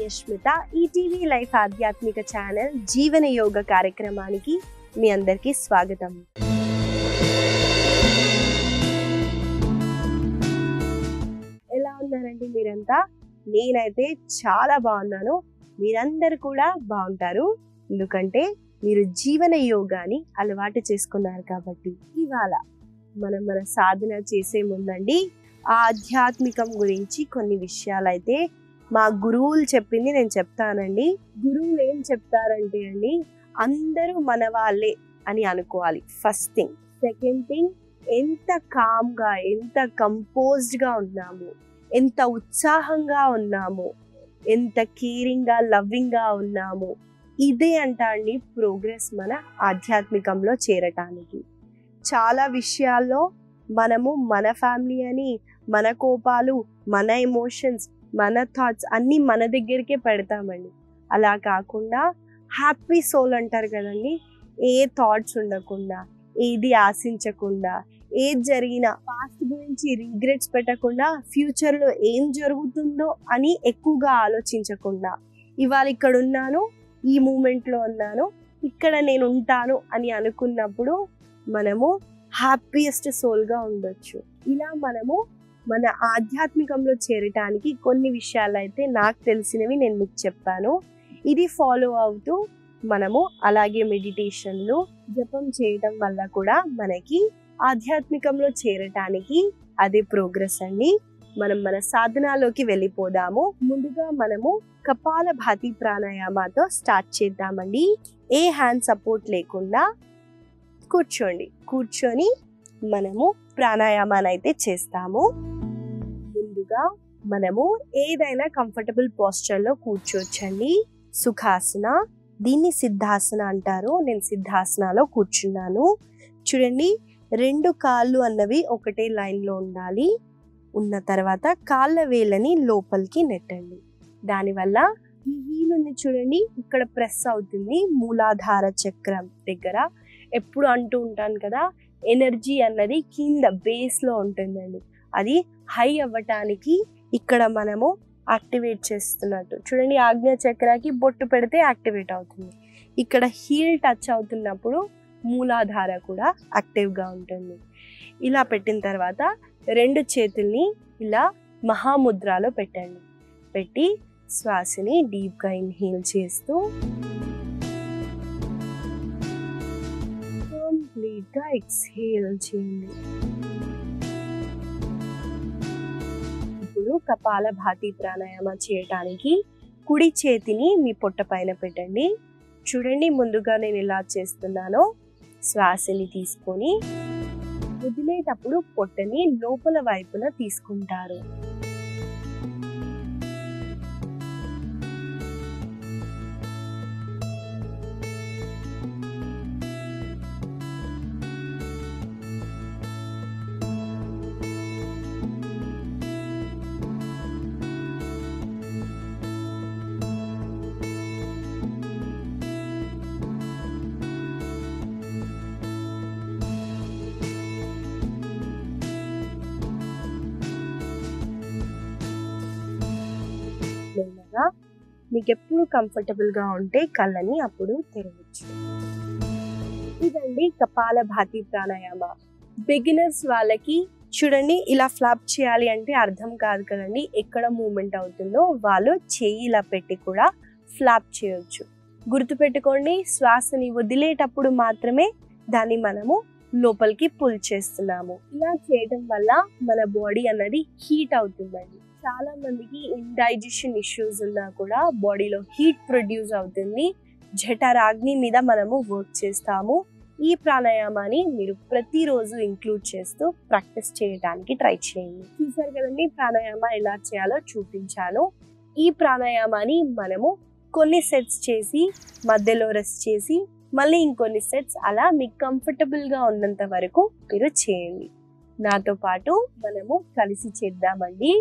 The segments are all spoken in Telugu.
యష్మిత. ఈటీవీ లైఫ్ ఆధ్యాత్మిక ఛానల్ జీవన యోగ కార్యక్రమానికి మీ అందరికీ స్వాగతం. ఎలా ఉన్నారండి మీరంతా? నేనైతే చాలా బాగున్నాను. మీరందరూ కూడా బాగుంటారు, ఎందుకంటే మీరు జీవన యోగాని అలవాటు చేసుకున్నారు కాబట్టి. ఇవాళ మన సాధన చేసే ముందండి ఆధ్యాత్మికం గురించి కొన్ని విషయాలైతే మా గురువులు చెప్పింది నేను చెప్తానండి. గురువులు ఏం చెప్తారంటే అండి, అందరూ మన వాళ్ళే అని అనుకోవాలి ఫస్ట్ థింగ్. సెకండ్ థింగ్, ఎంత కామ్గా, ఎంత కంపోజ్డ్గా ఉన్నాము, ఎంత ఉత్సాహంగా ఉన్నాము, ఎంత కేరింగ్గా, లవ్వింగ్గా ఉన్నాము, ఇదే అంట అండి ప్రోగ్రెస్ మన ఆధ్యాత్మికంలో చేరటానికి. చాలా విషయాల్లో మనము మన ఫ్యామిలీ అని, మన కోపాలు, మన ఎమోషన్స్, మన థాట్స్ అన్నీ మన దగ్గరికే పెడతామండి. అలా కాకుండా హ్యాపీ సోల్ అంటారు కదండి, ఏ థాట్స్ ఉండకుండా, ఏది ఆశించకుండా, ఏది జరిగినా పాస్ట్ గురించి రిగ్రెట్స్ పెట్టకుండా, ఫ్యూచర్లో ఏం జరుగుతుందో అని ఎక్కువగా ఆలోచించకుండా, ఇవాళ ఇక్కడ ఉన్నాను, ఈ మూమెంట్లో ఉన్నాను, ఇక్కడ నేను ఉంటాను అని అనుకున్నప్పుడు మనము హ్యాపీయెస్ట్ సోల్గా ఉండొచ్చు. ఇలా మనము మన ఆధ్యాత్మికంలో చేరటానికి కొన్ని విషయాలు అయితే నాకు తెలిసినవి నేను మీకు చెప్పాను. ఇది ఫాలో అవుతూ మనము అలాగే మెడిటేషన్లు, జపం చేయటం వల్ల కూడా మనకి ఆధ్యాత్మికంలో చేరటానికి అదే ప్రోగ్రెస్ అండి. మనం మన సాధనాలోకి వెళ్ళిపోదాము. ముందుగా మనము కపాలభాతి ప్రాణాయామతో స్టార్ట్ చేద్దామండి. ఏ హ్యాండ్ సపోర్ట్ లేకుండా కూర్చొని మనము ప్రాణాయామాన్ని అయితే చేస్తాము. ముందుగా మనము ఏదైనా కంఫర్టబుల్ పోస్చర్లో కూర్చోవచ్చండి. సుఖాసన, దీన్ని సిద్ధాసన అంటారు. నేను సిద్ధాసనలో కూర్చున్నాను. చూడండి, రెండు కాళ్ళు అన్నవి ఒకటే లైన్లో ఉండాలి. ఉన్న తర్వాత కాళ్ళ వేళ్ళని లోపలికి నెట్టండి. దానివల్ల ఈ హీల్ ఉంది చూడండి, ఇక్కడ ప్రెస్ అవుతుంది. మూలాధార చక్రం దగ్గర ఎప్పుడు అంటూ ఉంటాను కదా, ఎనర్జీ అన్నది కింద బేస్లో ఉంటుందండి. అది హై అవ్వటానికి ఇక్కడ మనము యాక్టివేట్ చేస్తున్నట్టు. చూడండి, ఆజ్ఞా చక్రాకి బొట్టు పెడితే యాక్టివేట్ అవుతుంది. ఇక్కడ హీల్ టచ్ అవుతున్నప్పుడు మూలాధార కూడా యాక్టివ్గా ఉంటుంది. ఇలా పెట్టిన తర్వాత రెండు చేతుల్ని ఇలా మహాముద్రలో పెట్టండి. పెట్టి శ్వాసని డీప్గా ఇన్హేల్ చేస్తూ కంప్లీట్గా ఎక్స్హేల్ చేయండి. ఇప్పుడు కపాలభాతి ప్రాణాయామ చేయటానికి కుడి చేతిని మీ పొట్ట పైన పెట్టండి. చూడండి, ముందుగా నేను ఎలా చేస్తున్నానో శ్వాసని తీసుకొని వదిలేటప్పుడు పొట్టని లోపల వైపున తీసుకుంటారు. మీకు ఎప్పుడు కంఫర్టబుల్గా ఉంటే కళ్ళని అప్పుడు తెరవచ్చు. ఇదండి కపాలభాతి ప్రాణాయామ. బిగినర్స్ వాళ్ళకి చూడండి, ఇలా ఫ్లాప్ చేయాలి అంటే అర్థం కాదు కదండి, ఎక్కడ మూమెంట్ అవుతుందో వాళ్ళు చేయి ఇలా పెట్టి కూడా ఫ్లాప్ చేయొచ్చు. గుర్తుపెట్టుకోండి, శ్వాసని వదిలేటప్పుడు మాత్రమే దాన్ని మనము లోపలికి పుల్ చేస్తున్నాము. ఇలా చేయడం వల్ల మన బాడీ అన్నది హీట్ అవుతుందండి. చాలా మందికి ఇండైజెషన్ ఇష్యూస్ ఉన్నా కూడా బాడీలో హీట్ ప్రొడ్యూస్ అవుతుంది. జఠరాగ్ని మీద మనము వర్క్ చేస్తాము. ఈ ప్రాణాయామాన్ని మీరు ప్రతిరోజు ఇంక్లూడ్ చేస్తూ ప్రాక్టీస్ చేయడానికి ట్రై చేయండి. చూసారు కదండి, ప్రాణాయామ ఎలా చేయాలో చూపించాను. ఈ ప్రాణాయామాన్ని మనము కొన్ని సెట్స్ చేసి మధ్యలో రెస్ట్ చేసి మళ్ళీ ఇంకొన్ని సెట్స్, అలా మీకు కంఫర్టబుల్గా ఉన్నంత వరకు మీరు చేయండి. నాతో పాటు మనము కలిసి చేద్దామండి.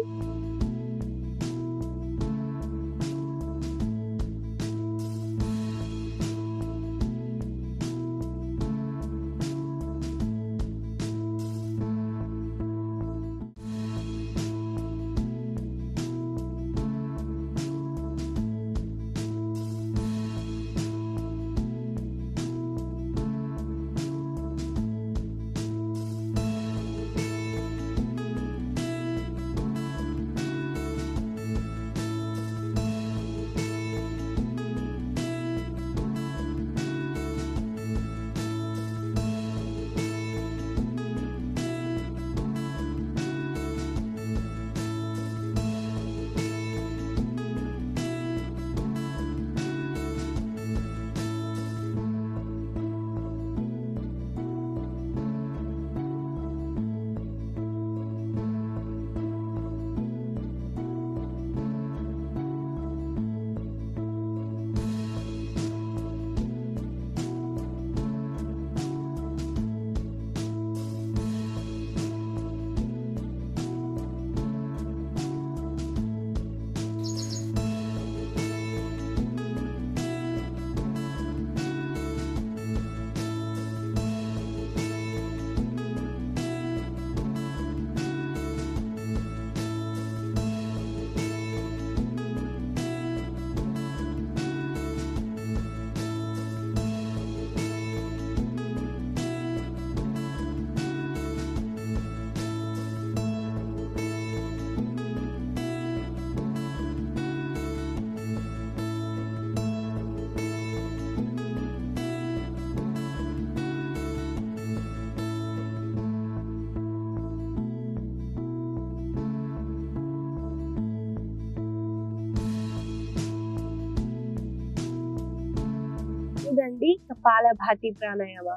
ఇదండి కపాలభాతి ప్రాణాయామ.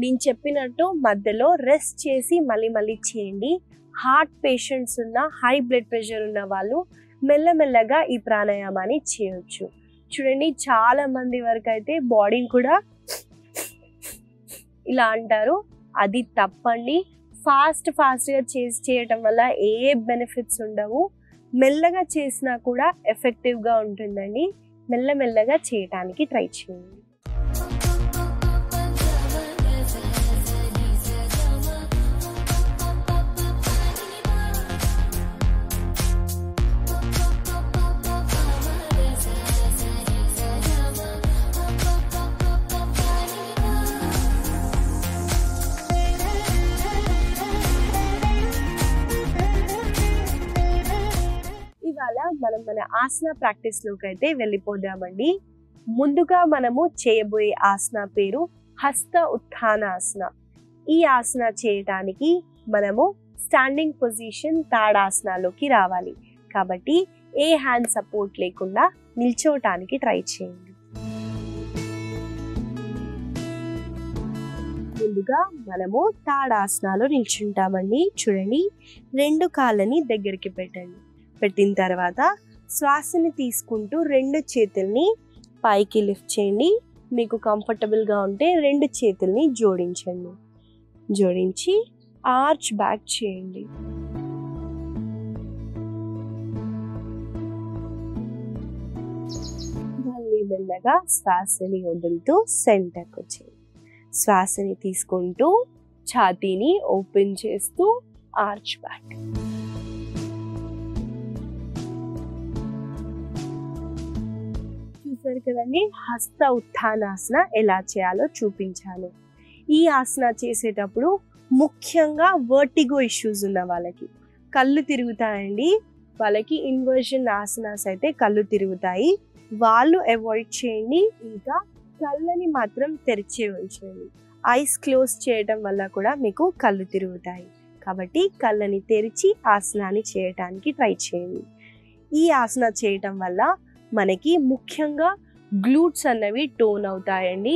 నేను చెప్పినట్టు మధ్యలో రెస్ట్ చేసి మళ్ళీ చేయండి. హార్ట్ పేషెంట్స్ ఉన్న, హై బ్లడ్ ప్రెషర్ ఉన్న వాళ్ళు మెల్లమెల్లగా ఈ ప్రాణాయామాన్ని చేయొచ్చు. చూడండి, చాలా మంది వరకు అయితే బాడీని కూడా ఇలా అంటారు, అది తప్పండి. ఫాస్ట్గా చేయటం వల్ల ఏ బెనిఫిట్స్ ఉండవు. మెల్లగా చేసినా కూడా ఎఫెక్టివ్గా ఉంటుందండి. మెల్లమెల్లగా చేయటానికి ట్రై చేయండి. మనం మన ఆసన ప్రాక్టీస్ లోకి అయితే వెళ్ళిపోదామండి. ముందుగా మనము చేయబోయే ఆసన పేరు హస్త ఉత్థానాసన. ఈ ఆసన చేయడానికి మనము స్టాండింగ్ పొజిషన్ తాడాసనలోకి రావాలి. కాబట్టి ఏ హ్యాండ్ సపోర్ట్ లేకుండా నిల్చోటానికి ట్రై చేయండి. ముందుగా మనము తాడాసనలో నిల్చుంటామండి. చూడండి, 2 కాళ్ళని దగ్గరికి పెట్టండి. పెట్టిన తర్వాత శ్వాసని తీసుకుంటూ 2 చేతుల్ని పైకి లిఫ్ట్ చేయండి. మీకు కంఫర్టబుల్గా ఉంటే 2 చేతుల్ని జోడించి ఆర్చ్ బ్యాక్ చేయండి. మళ్ళీ మెల్లగా శ్వాసని వదులుతూ సెంటర్కి వచ్చేయండి. శ్వాసని తీసుకుంటూ ఛాతీని ఓపెన్ చేస్తూ ఆర్చ్ బ్యాక్. చూసారు కదండి, హస్త ఉత్థానాసన ఎలా చేయాలో చూపించాను. ఈ ఆసన చేసేటప్పుడు ముఖ్యంగా వర్టిగో ఇష్యూస్ ఉన్న వాళ్ళకి, కళ్ళు తిరుగుతాయండి, వాళ్ళకి ఇన్వర్షన్ ఆసనాస్ అయితే కళ్ళు తిరుగుతాయి, వాళ్ళు అవాయిడ్ చేయండి. ఇంకా కళ్ళని మాత్రం తెరిచే ఉంచండి. ఐస్ క్లోజ్ చేయడం వల్ల కూడా మీకు కళ్ళు తిరుగుతాయి. కాబట్టి కళ్ళని తెరిచి ఆసనాన్ని చేయటానికి ట్రై చేయండి. ఈ ఆసన చేయటం వల్ల మనకి ముఖ్యంగా గ్లూట్స్ అన్నవి టోన్ అవుతాయండి.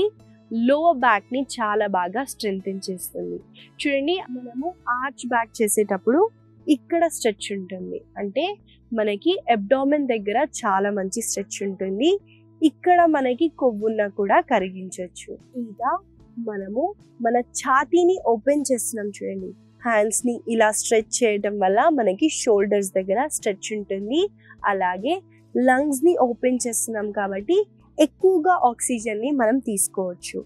లోవర్ బ్యాక్ని చాలా బాగా స్ట్రెంథెన్ చేస్తుంది. చూడండి, మనము ఆర్చ్ బ్యాక్ చేసేటప్పుడు ఇక్కడ స్ట్రెచ్ ఉంటుంది, అంటే మనకి అబ్డామెన్ దగ్గర చాలా మంచి స్ట్రెచ్ ఉంటుంది. ఇక్కడ మనకి కొవ్వున్న కూడా కరిగించవచ్చు. ఇంకా మనము మన ఛాతీని ఓపెన్ చేస్తున్నాం చూడండి, హ్యాండ్స్ని ఇలా స్ట్రెచ్ చేయడం వల్ల మనకి షోల్డర్స్ దగ్గర స్ట్రెచ్ ఉంటుంది. అలాగే లంగ్స్ని ఓపెన్ చేస్తున్నాం కాబట్టి ఎక్కువగా ఆక్సిజన్ని మనం తీసుకోవచ్చు.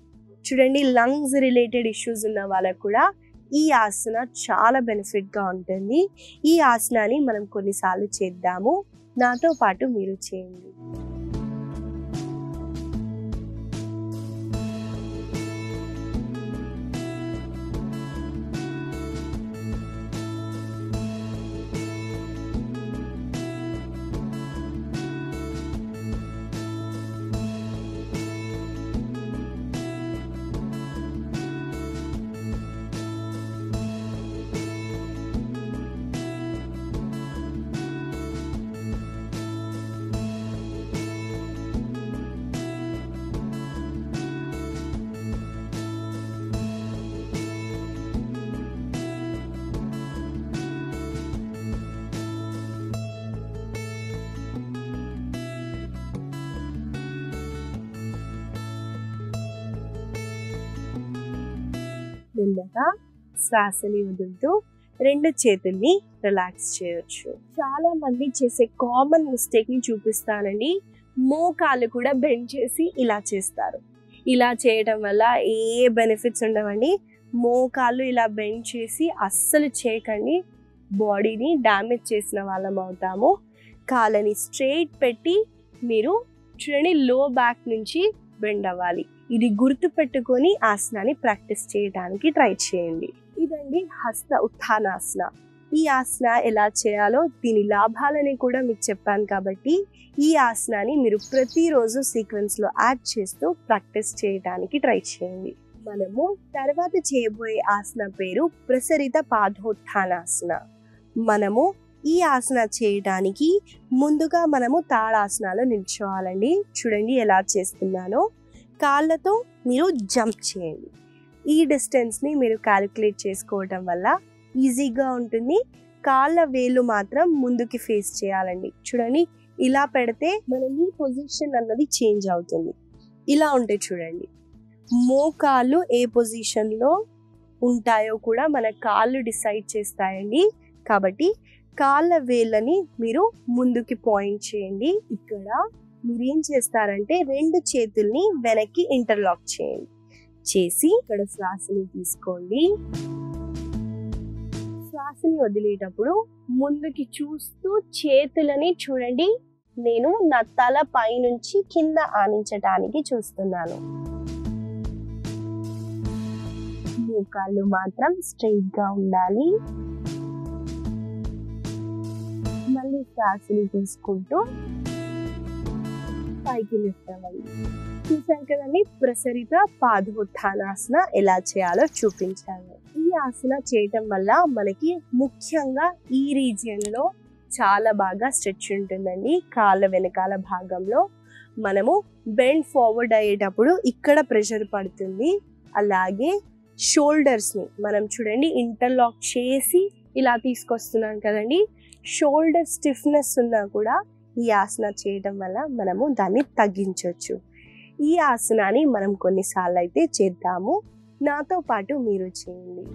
చూడండి, లంగ్స్ రిలేటెడ్ ఇష్యూస్ ఉన్న వాళ్ళకు కూడా ఈ ఆసన చాలా బెనిఫిట్గా ఉంటుంది. ఈ ఆసనాన్ని మనం కొన్నిసార్లు చేద్దాము, నాతో పాటు మీరు చేయండి. మెల్లగా శ్వాసని వదులుతూ 2 చేతుల్ని రిలాక్స్ చేయొచ్చు. చాలా మంది చేసే కామన్ మిస్టేక్ని చూపిస్తానండి. మోకాళ్ళు కూడా బెండ్ చేసి ఇలా చేస్తారు. ఇలా చేయడం వల్ల ఏ బెనిఫిట్స్ ఉండవండి. మోకాళ్ళు ఇలా బెండ్ చేసి అస్సలు చేయకండి, బాడీని డ్యామేజ్ చేసిన వాళ్ళం అవుతాము. కాళ్ళని స్ట్రెయిట్ పెట్టి మీరు చూడండి, లో బ్యాక్ నుంచి బెండ్ అవ్వాలి. ఇది గుర్తు పెట్టుకొని ఆసనాన్ని ప్రాక్టీస్ చేయడానికి ట్రై చేయండి. ఇదండి హస్త ఉత్థానాసన. ఈ ఆసన ఎలా చేయాలో, దీని లాభాలని కూడా మీకు చెప్పాను. కాబట్టి ఈ ఆసనాన్ని మీరు ప్రతిరోజు సీక్వెన్స్లో యాడ్ చేస్తూ ప్రాక్టీస్ చేయడానికి ట్రై చేయండి. మనము తర్వాత చేయబోయే ఆసన పేరు ప్రసరిత పాదోత్థానాసన. మనము ఈ ఆసన చేయడానికి ముందుగా మనము తాడాసనాలో నిల్చోవాలండి. చూడండి ఎలా చేస్తున్నానో. కాళ్ళతో మీరు జంప్ చేయండి. ఈ డిస్టెన్స్ని మీరు క్యాలిక్యులేట్ చేసుకోవటం వల్ల ఈజీగా ఉంటుంది. కాళ్ళ వేలు మాత్రం ముందుకి ఫేస్ చేయాలండి. చూడండి, ఇలా పెడితే మన నీ పొజిషన్ అన్నది చేంజ్ అవుతుంది. ఇలా ఉంటే చూడండి, మోకాళ్ళు ఏ పొజిషన్లో ఉంటాయో కూడా మన కాళ్ళు డిసైడ్ చేస్తాయండి. కాబట్టి కాళ్ళ వేళ్ళని మీరు ముందుకి పాయింట్ చేయండి. ఇక్కడ మీరు ఏం చేస్తారంటే 2 చేతుల్ని వెనక్కి ఇంటర్లాక్ చేయండి. చేసి ఇక్కడ శ్వాసని తీసుకోండి. శ్వాసని వదిలేటప్పుడు ముందుకి చూస్తూ చేతులని చూడండి. నేను నా తల పైనుంచి కింద ఆనించటానికి చూస్తున్నాను. మోకాళ్ళు మాత్రం స్ట్రైట్ గా ఉండాలి. మళ్ళీ శ్వాసని తీసుకుంటూ పైకి లిఫ్ట్ అవ్వండి. చూసాం కదండి, ప్రసరిత పాదోత్థానాసన ఎలా చేయాలో చూపించాను. ఈ ఆసన చేయటం వల్ల మనకి ముఖ్యంగా ఈ రీజియన్ లో చాలా బాగా స్ట్రెచ్ ఉంటుందండి. కాళ్ళ వెనకాల భాగంలో మనము బెండ్ ఫార్వర్డ్ అయ్యేటప్పుడు ఇక్కడ ప్రెషర్ పడుతుంది. అలాగే షోల్డర్స్ ని మనం చూడండి ఇంటర్లాక్ చేసి ఇలా తీసుకొస్తున్నాం కదండి. షోల్డర్ స్టిఫ్నెస్ ఉన్నా కూడా ఈ ఆసన చేయటం వల్ల మనము దాన్ని తగ్గించవచ్చు. ఈ ఆసనాన్ని మనం కొన్నిసార్లు అయితే చేద్దాము. నాతో పాటు మీరు చేయండి.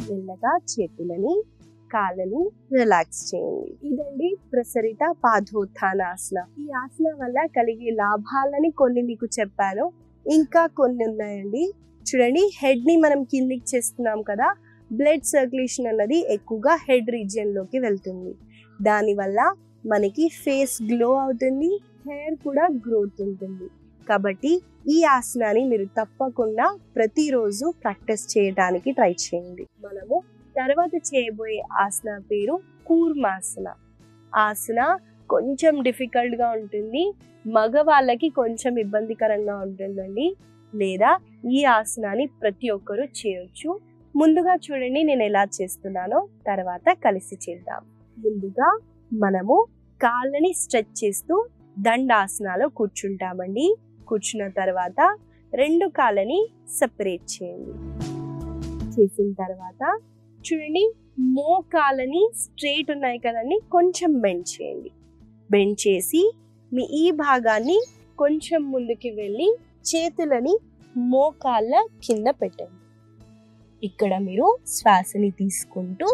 మెల్లగా చేతులని కాళ్ళని రిలాక్స్ చేయండి. ఇదండి ప్రసరిత పాదోత్థానాసన. ఈ ఆసన వల్ల కలిగే లాభాలని కొన్ని మీకు చెప్పాను, ఇంకా కొన్ని ఉన్నాయండి. చూడండి, హెడ్ ని మనం కిందికి చేస్తున్నాం కదా, బ్లడ్ సర్క్యులేషన్ అన్నది ఎక్కువగా హెడ్ రీజియన్ లోకి వెళ్తుంది. దానివల్ల మనకి ఫేస్ గ్లో అవుతుంది, హెయిర్ కూడా గ్రోత్ ఉంటుంది. కాబట్టి ఈ ఆసనాన్ని మీరు తప్పకుండా ప్రతిరోజు ప్రాక్టీస్ చేయడానికి ట్రై చేయండి. మనము తర్వాత చేయబోయే ఆసన పేరు కూర్మాసన. ఆసన కొంచెం డిఫికల్ట్ గా ఉంటుంది, మగవాళ్ళకి కొంచెం ఇబ్బందికరంగా ఉంటుందండి. లేదా ఈ ఆసనాన్ని ప్రతి ఒక్కరూ చేయొచ్చు. ముందుగా చూడండి నేను ఎలా చేస్తున్నానో, తర్వాత కలిసి చేద్దాం. ముందుగా మనము కాళ్ళని స్ట్రెచ్ చేస్తూ దండాసనాలో కూర్చుంటామండి. కూర్చున్న తర్వాత 2 కాళ్ళని సెపరేట్ చేయండి. చేసిన తర్వాత చూడండి, మోకాళ్ళని స్ట్రైట్ ఉన్నాయి కదండి, కొంచెం బెండ్ చేయండి. బెండ్ చేసి మీ ఈ భాగాన్ని కొంచెం ముందుకి వెళ్ళి చేతులని మోకాళ్ళ కింద పెట్టండి. ఇక్కడ మీరు శ్వాసని తీసుకుంటూ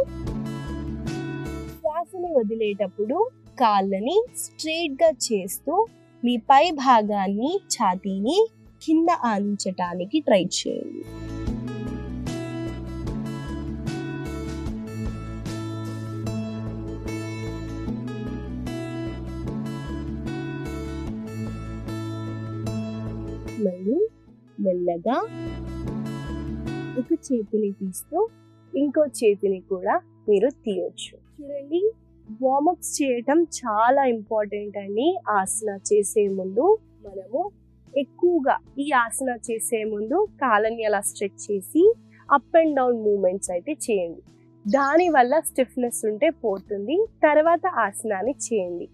శ్వాసని వదిలేటప్పుడు కాళ్ళని స్ట్రైట్ గా చేస్తూ మీ పై భాగాన్ని ఛాతీని కింద ఆనించటానికి ట్రై చేయండి. మళ్ళీ మెల్లగా ఒక చేతిని తీస్తూ ఇంకో చేతిని కూడా మీరు తీయొచ్చు. చూడండి, వార్మప్స్ చేయటం చాలా ఇంపార్టెంట్ అండి. ఆసన చేసే ముందు మనము ఎక్కువగా ఈ ఆసన చేసే ముందు కాళ్ళని అలా స్ట్రెచ్ చేసి అప్ అండ్ డౌన్ మూమెంట్స్ అయితే చేయండి. దానివల్ల స్టిఫ్నెస్ ఉంటే పోతుంది. తర్వాత ఆసనాన్ని చేయండి.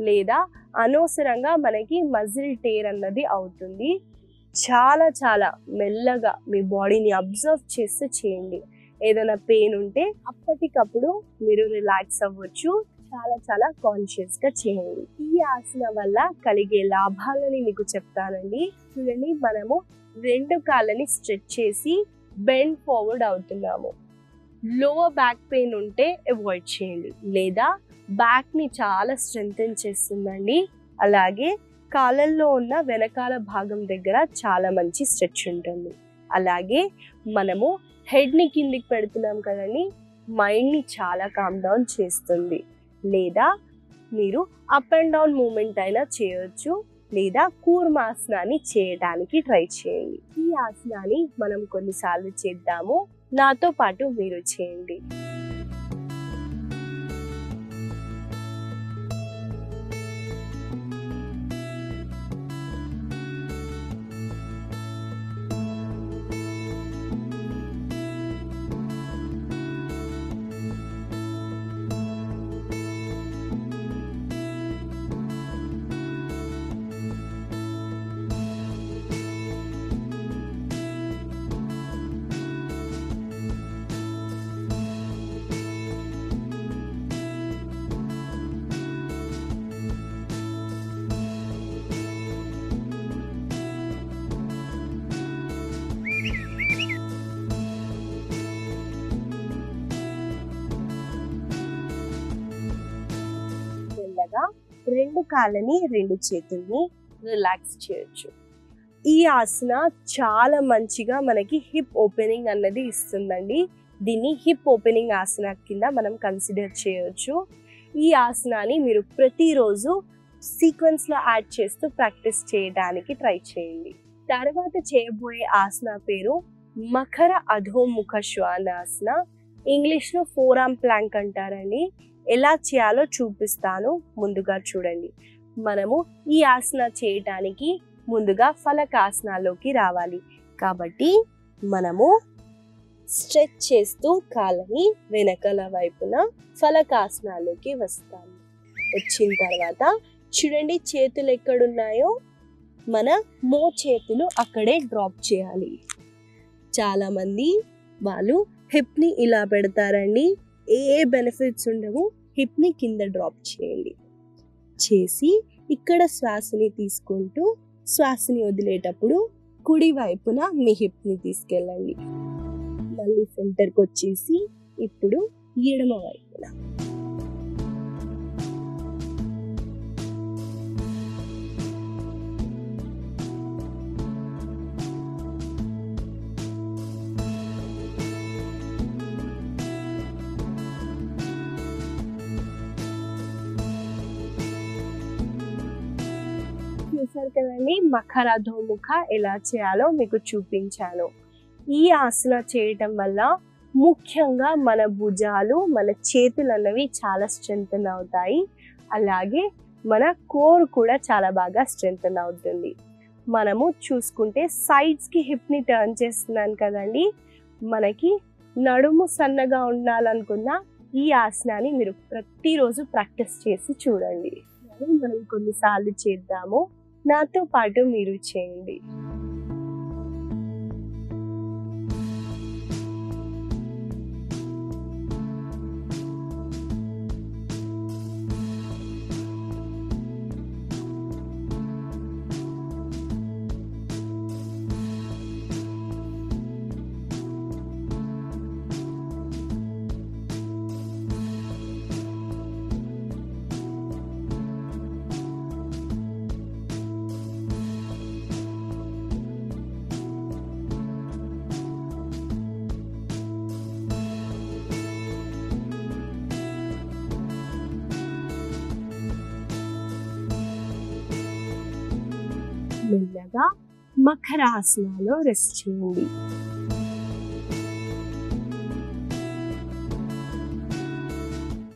లేదా అనవసరంగా మనకి మజిల్ టేర్ అన్నది అవుతుంది. చాలా చాలా మెల్లగా మీ బాడీని అబ్జర్వ్ చేస్తూ చేయండి. ఏదైనా పెయిన్ ఉంటే అప్పటికప్పుడు మీరు రిలాక్స్ అవ్వచ్చు. చాలా చాలా కాన్షియస్ గా చేయండి. ఈ ఆసన వల్ల కలిగే లాభాలని మీకు చెప్తానండి. చూడండి, మనము 2 కాళ్ళని స్ట్రెచ్ చేసి బెండ్ ఫార్వర్డ్ అవుతున్నాము. లోవర్ బ్యాక్ పెయిన్ ఉంటే అవాయిడ్ చేయండి, లేదా బ్యాక్ ని చాలా స్ట్రెంథెన్ చేస్తుందండి. అలాగే కాళ్ళల్లో ఉన్న వెనకాల భాగం దగ్గర చాలా మంచి స్ట్రెచ్ ఉంటుంది. అలాగే మనము హెడ్ ని కిందికి పెడుతున్నాం కదండి, మైండ్ ని చాలా కామ్ డౌన్ చేస్తుంది. లేదా మీరు అప్ అండ్ డౌన్ మూమెంట్ అయినా చేయొచ్చు, లేదా కూర్మాసనాన్ని చేయడానికి ట్రై చేయండి. ఈ ఆసనాన్ని మనం కొన్నిసార్లు చేద్దాము, నాతో పాటు మీరు చేయండి. మెల్లగా 2 కాళ్ళని 2 చేతుల్ని రిలాక్స్ చేయొచ్చు. ఈ ఆసన చాలా మంచిగా మనకి హిప్ ఓపెనింగ్ అన్నది ఇస్తుందండి. దీన్ని హిప్ ఓపెనింగ్ ఆసన కింద మనం కన్సిడర్ చేయొచ్చు. ఈ ఆసనాన్ని మీరు ప్రతిరోజు సీక్వెన్స్ లో యాడ్ చేస్తూ ప్రాక్టీస్ చేయడానికి ట్రై చేయండి. తర్వాత చేయబోయే ఆసన పేరు మకర అధోముఖ శ్వానాసన. ఇంగ్లీష్ లో ఫోర్ ఆర్మ్ ప్లాంక్ అంటారండి. ఎలా చేయాలో చూపిస్తాను, ముందుగా చూడండి. మనము ఈ ఆసన చేయటానికి ముందుగా ఫలకాసనాలోకి రావాలి. కాబట్టి మనము స్ట్రెచ్ చేస్తూ కాళ్ళని వెనకల వైపున ఫలకాసనాలోకి వస్తాము. వచ్చిన తర్వాత చూడండి, చేతులు ఎక్కడున్నాయో మన చేతులు అక్కడే డ్రాప్ చేయాలి. చాలా మంది వాళ్ళు హిప్ ని ఇలా పెడతారండి. ఏ బెనిఫిట్స్ ఉండవు. హిప్ ని కింద డ్రాప్ చేయండి. చేసి ఇక్కడ శ్వాసని తీసుకుంటూ శ్వాసని వదిలేటప్పుడు కుడి వైపున మీ హిప్ ని తీసుకెళ్ళండి. మళ్ళీ సెంటర్కి వచ్చేసి ఇప్పుడు ఎడమ వైపున. చూసారు కదండి, మకరాధోముఖ ఎలా చేయాలో మీకు చూపించాను. ఈ ఆసన చేయటం వల్ల ముఖ్యంగా మన భుజాలు, మన చేతులు అన్నవి చాలా స్ట్రెంథెన్ అవుతాయి. అలాగే మన కోర్ కూడా చాలా బాగా స్ట్రెంథెన్ అవుతుంది. మనము చూసుకుంటే సైడ్స్ కి హిప్ ని టర్న్ చేస్తున్నాను కదండి. మనకి నడుము సన్నగా ఉండాలనుకున్న ఈ ఆసనాన్ని మీరు ప్రతిరోజు ప్రాక్టీస్ చేసి చూడండి. మనం కొన్నిసార్లు చేద్దాము, నాతో పాటు మీరు చేయండి. మెల్లగా మకరాసనాలో రెస్ట్ చేయండి.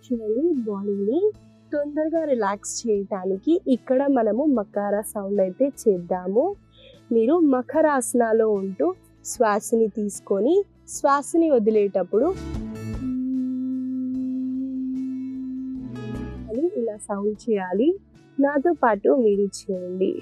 చూడండి, బాడీని తొందరగా రిలాక్స్ చేయటానికి ఇక్కడ మనము మకర సౌండ్ అయితే చేద్దాము. మీరు మకరాసనాలో ఉంటూ శ్వాసని తీసుకొని శ్వాసని వదిలేటప్పుడు అని ఇలా సౌండ్ చేయాలి. నాతో పాటు మీరు చేయండి.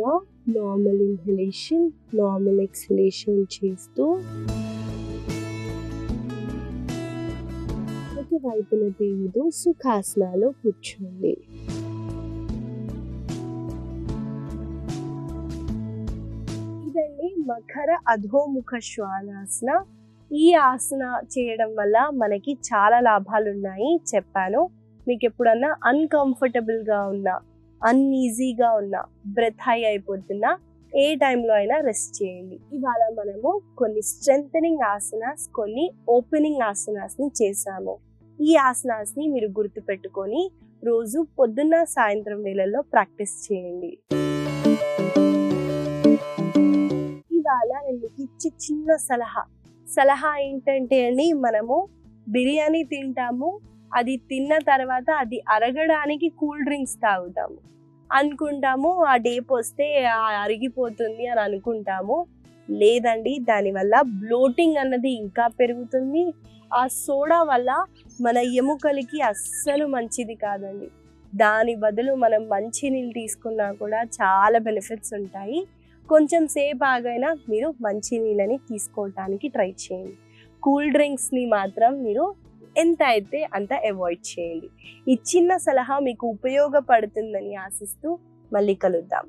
నెమ్మదిగా నార్మల్ ఇన్హలేషన్, నార్మల్ ఎక్స్హలేషన్ చేస్తూ ఒకవైపున తిరుగుతూ సుఖాసనాలో కూర్చోండి. ఇదండి మకర అధోముఖ శ్వానాసన. ఈ ఆసన చేయడం వల్ల మనకి చాలా లాభాలు ఉన్నాయి చెప్పాను. మీకు ఎప్పుడన్నా అన్కంఫర్టబుల్గా ఉన్నా, అన్ఈజీగా ఉన్నా, బ్రెత్ హై అయిపోతున్నా ఏ టైంలో అయినా రెస్ట్ చేయండి. ఇవాళ మనము కొన్ని స్ట్రెంథనింగ్ ఆసనాస్, కొన్ని ఓపెనింగ్ ఆసనాస్ని చేసాము. ఈ ఆసనాస్ని మీరు గుర్తుపెట్టుకొని రోజు పొద్దున్న సాయంత్రం వేళల్లో ప్రాక్టీస్ చేయండి. ఇవాళ నేను మీకు ఇచ్చే చిన్న సలహా ఏంటంటే అండి, మనము బిర్యానీ తింటాము, అది తిన్న తర్వాత అది అరగడానికి కూల్ డ్రింక్స్ తాగుతాము, అనుకుంటాము ఆ డేప్ వస్తే అరిగిపోతుంది అని అనుకుంటాము. లేదండి, దానివల్ల బ్లోటింగ్ అన్నది ఇంకా పెరుగుతుంది. ఆ సోడా వల్ల మన ఎముకలకి అస్సలు మంచిది కాదండి. దాని బదులు మనం మంచినీళ్ళు తీసుకున్నా కూడా చాలా బెనిఫిట్స్ ఉంటాయి. కొంచెం సేపు ఆగైనా మీరు మంచినీళ్ళని తీసుకోవడానికి ట్రై చేయండి. కూల్ డ్రింక్స్ని మాత్రం మీరు ఎంత అయితే అంత అవాయిడ్ చేయండి. ఈ చిన్న సలహా మీకు ఉపయోగపడుతుందని ఆశిస్తూ మళ్ళీ కలుద్దాం.